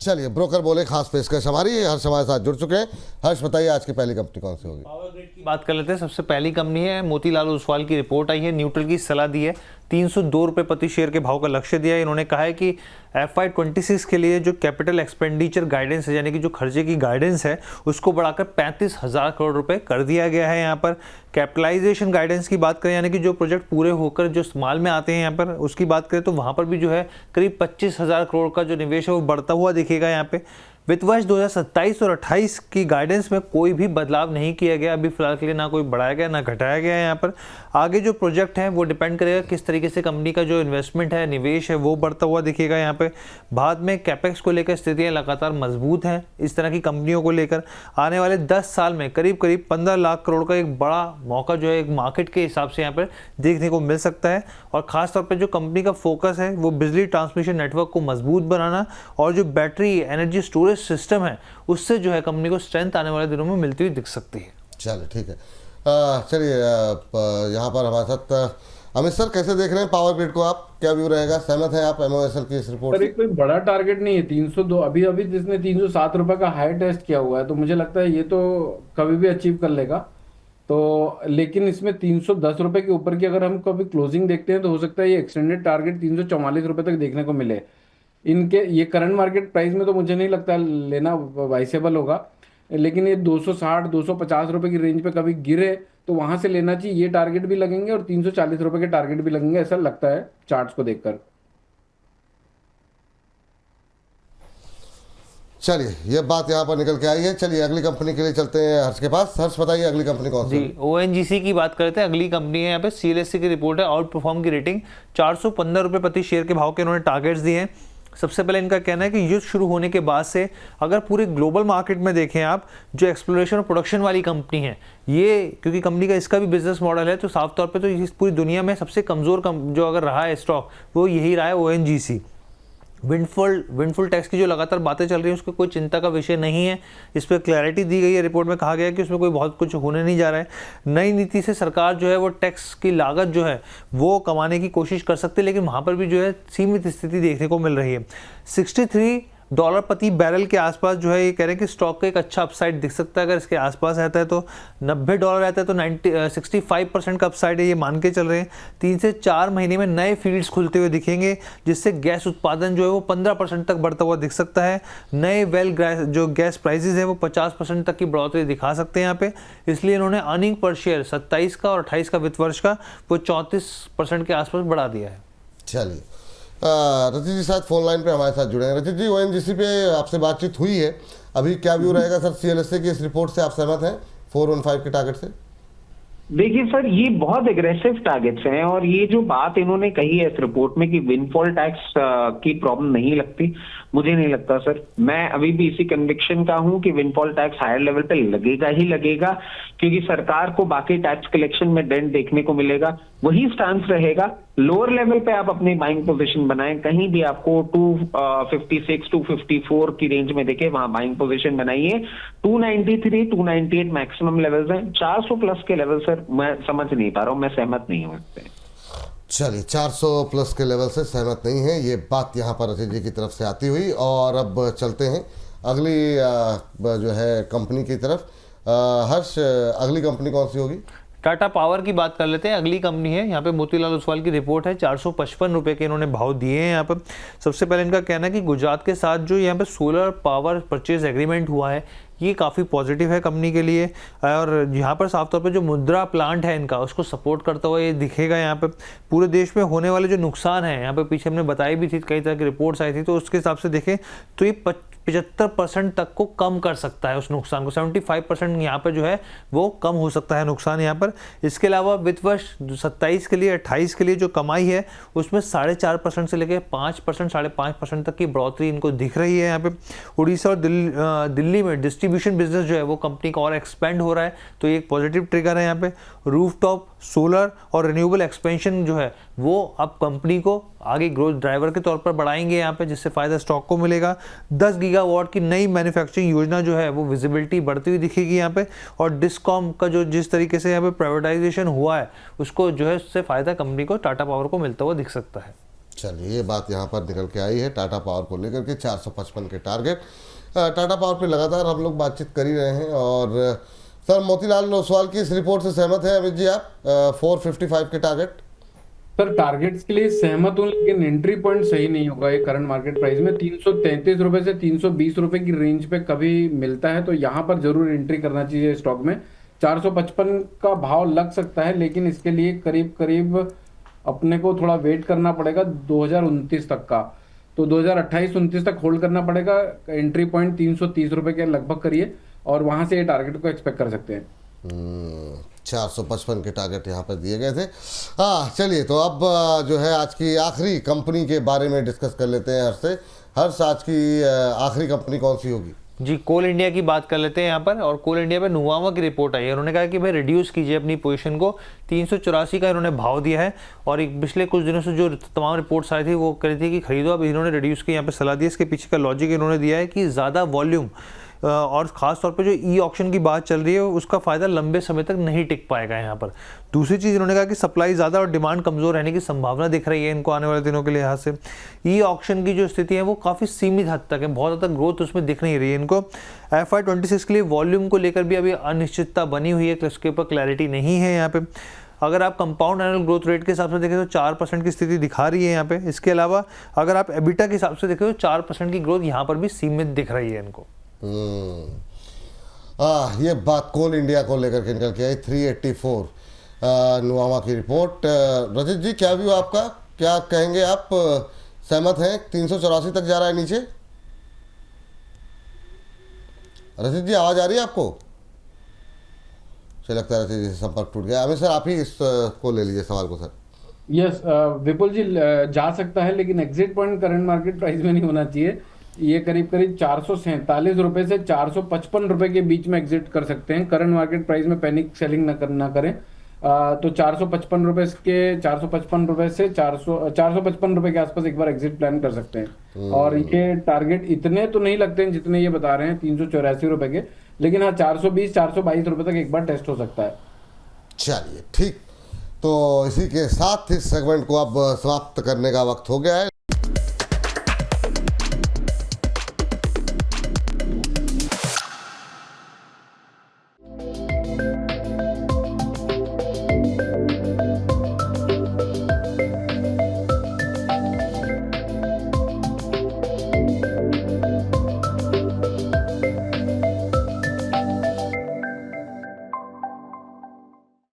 चलिए, ब्रोकर बोले खास पेशकश हमारी। हर्ष हमारे साथ जुड़ चुके हैं। हर्ष, बताइए आज की पहली कंपनी कौन सी होगी? पावर ग्रिड की बात कर लेते हैं। सबसे पहली कंपनी है मोतीलाल ओसवाल की रिपोर्ट आई है, न्यूट्रल की सलाह दी है। 302 रुपये प्रति शेयर के भाव का लक्ष्य दिया है। इन्होंने कहा है कि FY26 के लिए जो कैपिटल एक्सपेंडिचर गाइडेंस है, यानी कि जो खर्चे की गाइडेंस है, उसको बढ़ाकर 35,000 करोड़ रुपए कर दिया गया है। यहाँ पर कैपिटलाइजेशन गाइडेंस की बात करें, यानी कि जो प्रोजेक्ट पूरे होकर जो इस्तेमाल में आते हैं यहाँ पर, उसकी बात करें तो वहाँ पर भी जो है करीब 25,000 करोड़ का जो निवेश है वो बढ़ता हुआ दिखेगा। यहाँ पे वित्त वर्ष 2027 और 28 की गाइडेंस में कोई भी बदलाव नहीं किया गया अभी फिलहाल के लिए, ना कोई बढ़ाया गया ना घटाया गया है। यहाँ पर आगे जो प्रोजेक्ट है वो डिपेंड करेगा किस तरीके से कंपनी का जो इन्वेस्टमेंट है, निवेश है, वो बढ़ता हुआ दिखेगा। यहाँ पे बाद में कैपेक्स को लेकर स्थितियाँ लगातार मजबूत हैं। इस तरह की कंपनियों को लेकर आने वाले 10 साल में करीब 15 लाख करोड़ का एक बड़ा मौका जो है एक मार्केट के हिसाब से यहाँ पर देखने को मिल सकता है। और खासतौर पर जो कंपनी का फोकस है वो बिजली ट्रांसमिशन नेटवर्क को मजबूत बनाना और जो बैटरी एनर्जी स्टोरेज सिस्टम है उससे जो है कंपनी को स्ट्रेंथ आने वाले दिनों में मिलती हुई दिख सकती है। चलिए, ठीक है। चलिए, यहाँ पर हमारे साथ अमित सर, कैसे देख रहे हैं पावर ग्रिड को आप? क्या व्यू रहेगा? सहमत है आप MOSL की इस रिपोर्ट से? कोई बड़ा टारगेट नहीं है 302। अभी अभी जिसने 307 रुपए का हाई टेस्ट किया हुआ है, तो मुझे लगता है ये तो कभी भी अचीव कर लेगा। तो लेकिन इसमें 310 रुपए के ऊपर की अगर हम कभी क्लोजिंग देखते हैं तो हो सकता है ये एक्सटेंडेड टारगेट 344 रुपए तक देखने को मिले। इनके ये करंट मार्केट प्राइस में तो मुझे नहीं लगता लेना वाइसेबल होगा, लेकिन ये 260 250 रुपए की रेंज पे कभी गिरे तो वहां से लेना चाहिए। ये टारगेट भी लगेंगे और 340 रुपए के टारगेट भी लगेंगे, ऐसा लगता है चार्ट्स को देखकर। चलिए, ये बात यहाँ पर निकल के आई है। चलिए, अगली कंपनी के लिए चलते हैं हर्ष के पास। हर्ष, बताइए अगली कंपनी कौन सी? जी, ONGC की बात करते हैं। अगली कंपनी है यहाँ पे CLSC की रिपोर्ट है। आउट परफॉर्म की रेटिंग 415 रुपये प्रति शेयर के भाव के इन्होंने टारगेट्स दिए हैं। सबसे पहले इनका कहना है कि युद्ध शुरू होने के बाद से अगर पूरे ग्लोबल मार्केट में देखें आप, जो एक्सप्लोरेशन और प्रोडक्शन वाली कंपनी है ये, क्योंकि कंपनी का इसका भी बिजनेस मॉडल है, तो साफ तौर पे तो इस पूरी दुनिया में सबसे कमज़ोर जो अगर रहा है स्टॉक वो यही रहा है, ONGC। विंडफॉल टैक्स की जो लगातार बातें चल रही है उसको कोई चिंता का विषय नहीं है। इस पर क्लैरिटी दी गई है। रिपोर्ट में कहा गया है कि उसमें कोई बहुत कुछ होने नहीं जा रहा है। नई नीति से सरकार जो है वो टैक्स की लागत जो है वो कमाने की कोशिश कर सकती है, लेकिन वहाँ पर भी जो है सीमित स्थिति देखने को मिल रही है। $63 प्रति बैरल के आसपास जो है ये कह रहे हैं कि स्टॉक का एक अच्छा अपसाइड दिख सकता है। अगर इसके आसपास रहता है तो $90 रहता है तो 65% का अपसाइड है, ये मान के चल रहे हैं। 3 से 4 महीने में नए फील्ड्स खुलते हुए दिखेंगे, जिससे गैस उत्पादन जो है वो 15% तक बढ़ता हुआ दिख सकता है। नए जो गैस प्राइसेस है वो 50% तक की बढ़ोतरी दिखा सकते हैं यहाँ पे। इसलिए इन्होंने अर्निंग पर शेयर 27 का और 28 का वित्त वर्ष का वो 34% के आसपास बढ़ा दिया है। चलिए, रचित जी शायद फोन लाइन पे हमारे साथ जुड़े हैं। रचित जी, ONGC पे आपसे बातचीत हुई है, अभी क्या व्यू रहेगा सर CLSC की इस रिपोर्ट से? आप सहमत हैं 415 के टारगेट से? देखिए सर, ये बहुत एग्रेसिव टारगेट्स हैं और ये जो बात इन्होंने कही है इस रिपोर्ट में कि विंडफॉल टैक्स की प्रॉब्लम नहीं लगती, मुझे नहीं लगता सर। मैं अभी भी इसी कन्विक्शन का हूं कि विंडफॉल टैक्स हायर लेवल पे लगेगा ही लगेगा, क्योंकि सरकार को बाकी टैक्स कलेक्शन में डेंट देखने को मिलेगा। वही स्टांस रहेगा। लोअर लेवल पे आप अपनी बाइंग पोजीशन बनाएं, कहीं भी आपको 256 254 की रेंज में देखे वहां बाइंग पोजीशन बनाइए। 293 298 मैक्सिमम लेवल्स हैं। 400 प्लस के लेवल सर मैं समझ नहीं पा रहा हूं, मैं सहमत नहीं हूं इससे। चलिए, 400 प्लस के लेवल से सहमत नहीं है, ये बात यहाँ पर रचित जी की तरफ से आती हुई। और अब चलते हैं अगली जो है कंपनी की तरफ। हर्ष, अगली कंपनी कौन सी होगी? टाटा पावर की बात कर लेते हैं। अगली कंपनी है यहाँ पे मोतीलाल ओसवाल की रिपोर्ट है। 455 रुपये के इन्होंने भाव दिए हैं यहाँ पर। सबसे पहले इनका कहना है कि गुजरात के साथ जो यहाँ पे सोलर पावर परचेज एग्रीमेंट हुआ है ये काफ़ी पॉजिटिव है कंपनी के लिए। और यहाँ पर साफ तौर पे जो मुद्रा प्लांट है इनका उसको सपोर्ट करता हुआ ये दिखेगा। यहाँ पे पूरे देश में होने वाले जो नुकसान है, यहाँ पे पीछे हमने बताई भी थी, कई तरह की रिपोर्ट्स आई थी, तो उसके हिसाब से देखें तो ये 75% तक को कम कर सकता है उस नुकसान को। 75% यहाँ पर जो है वो कम हो सकता है नुकसान यहाँ पर। इसके अलावा वित्त वर्ष 27 के लिए 28 के लिए जो कमाई है उसमें 4.5% से लेकर 5% 5.5% तक की बढ़ोतरी इनको दिख रही है। यहाँ पे उड़ीसा और दिल्ली में डिस्ट्रीब्यूशन बिजनेस जो है वो कंपनी का और एक्सपेंड हो रहा है, तो ये एक पॉजिटिव ट्रिगर है यहाँ पे। रूफटॉप सोलर और रिन्यूएबल एक्सपेंशन जो है वो अब कंपनी को आगे ग्रोथ ड्राइवर के तौर पर बढ़ाएंगे यहाँ पे, जिससे फायदा स्टॉक को मिलेगा। 10 गीगावाट की नई मैन्युफैक्चरिंग योजना जो है वो विजिबिलिटी बढ़ती हुई दिखेगी यहाँ पे। और डिस्कॉम का जो जिस तरीके से यहाँ पे प्राइवेटाइजेशन हुआ है उसको जो है उससे फायदा कंपनी को, टाटा पावर को मिलता हुआ दिख सकता है। चलिए, ये बात यहाँ पर निकल के आई है टाटा पावर को लेकर के 455 के टारगेट। टाटा पावर पे लगातार हम लोग बातचीत कर ही रहे हैं। और सर, मोतीलाल ओसवाल की इस रिपोर्ट से सहमत हैं अमित जी आप? 455 के टारगेट? सर टारगेट्स के लिए सहमत हूँ, लेकिन एंट्री पॉइंट सही नहीं होगा ये करंट मार्केट प्राइस में। 333 रुपए से 320 रुपए की रेंज पे कभी मिलता है तो यहाँ पर जरूर एंट्री करना चाहिए स्टॉक में। 455 का भाव लग सकता है, लेकिन इसके लिए करीब करीब अपने को थोड़ा वेट करना पड़ेगा 2029 तक का। तो 2028-29 तक होल्ड करना पड़ेगा। एंट्री पॉइंट 330 रुपए के लगभग करिए और वहां से ये टारगेट को एक्सपेक्ट कर सकते हैं। 455 के टारगेट यहाँ पर दिए गए थे। हाँ, चलिए, तो अब जो है आज की आखिरी कंपनी के बारे में डिस्कस कर लेते हैं। हर्ष, आज की आखिरी कंपनी कौन सी होगी? जी, कोल इंडिया की बात कर लेते हैं यहाँ पर। और कोल इंडिया पे नुवामा की रिपोर्ट आई है। उन्होंने कहा कि भाई रिड्यूस कीजिए अपनी पोजीशन को। 384 का इन्होंने भाव दिया है। और एक पिछले कुछ दिनों से जो तमाम रिपोर्ट्स आई थी वो कह रही थी कि खरीदो, अब इन्होंने रिड्यूस की यहाँ पे सलाह दी है। इसके पीछे का लॉजिक इन्होंने दिया है कि ज़्यादा वॉल्यूम और ख़ास तौर पे जो ई ऑक्शन की बात चल रही है उसका फ़ायदा लंबे समय तक नहीं टिक पाएगा यहाँ पर। दूसरी चीज़ इन्होंने कहा कि सप्लाई ज़्यादा और डिमांड कमज़ोर रहने की संभावना दिख रही है इनको आने वाले दिनों के लिहाज से। ई ऑक्शन की जो स्थिति है वो काफ़ी सीमित हद तक है, बहुत ज़्यादा ग्रोथ उसमें दिख नहीं रही है इनको। FY26 के लिए वॉल्यूम को लेकर भी अभी अनिश्चितता बनी हुई है, इसके ऊपर क्लैरिटी नहीं है यहाँ पे। अगर आप कंपाउंड एनुअल ग्रोथ रेट के हिसाब से देखें तो 4% की स्थिति दिखा रही है यहाँ पे। इसके अलावा अगर आप एबिटा के हिसाब से देखें तो 4% की ग्रोथ यहाँ पर भी सीमित दिख रही है इनको। ये बात कोल इंडिया को लेकर के निकल के आई। 384 नुवामा की रिपोर्ट। रजत जी, क्या व्यू आपका? क्या कहेंगे आप? सहमत हैं? 384 तक जा रहा है नीचे। रजत जी, आवाज आ रही है आपको? चलिए, लगता है रजत जी से संपर्क टूट गया। अमित सर, आप ही इस को ले लीजिए सवाल को सर। यस, विपुल जी, जा सकता है, लेकिन exit point current market price में नहीं होना चाहिए। ये करीब करीब 447 रुपए से 455 रुपए के बीच में एग्जिट कर सकते हैं। करंट मार्केट प्राइस में पैनिक सेलिंग ना करें। तो 455 रुपए के 455 रुपए से 455 रुपए के आसपास एक बार एग्जिट प्लान कर सकते हैं। और ये टारगेट इतने तो नहीं लगते हैं जितने ये बता रहे हैं 384 रुपए के, लेकिन हाँ 420-422 रुपए तक एक बार टेस्ट हो सकता है। चलिए, ठीक। तो इसी के साथ इस सेगमेंट को अब समाप्त करने का वक्त हो गया है।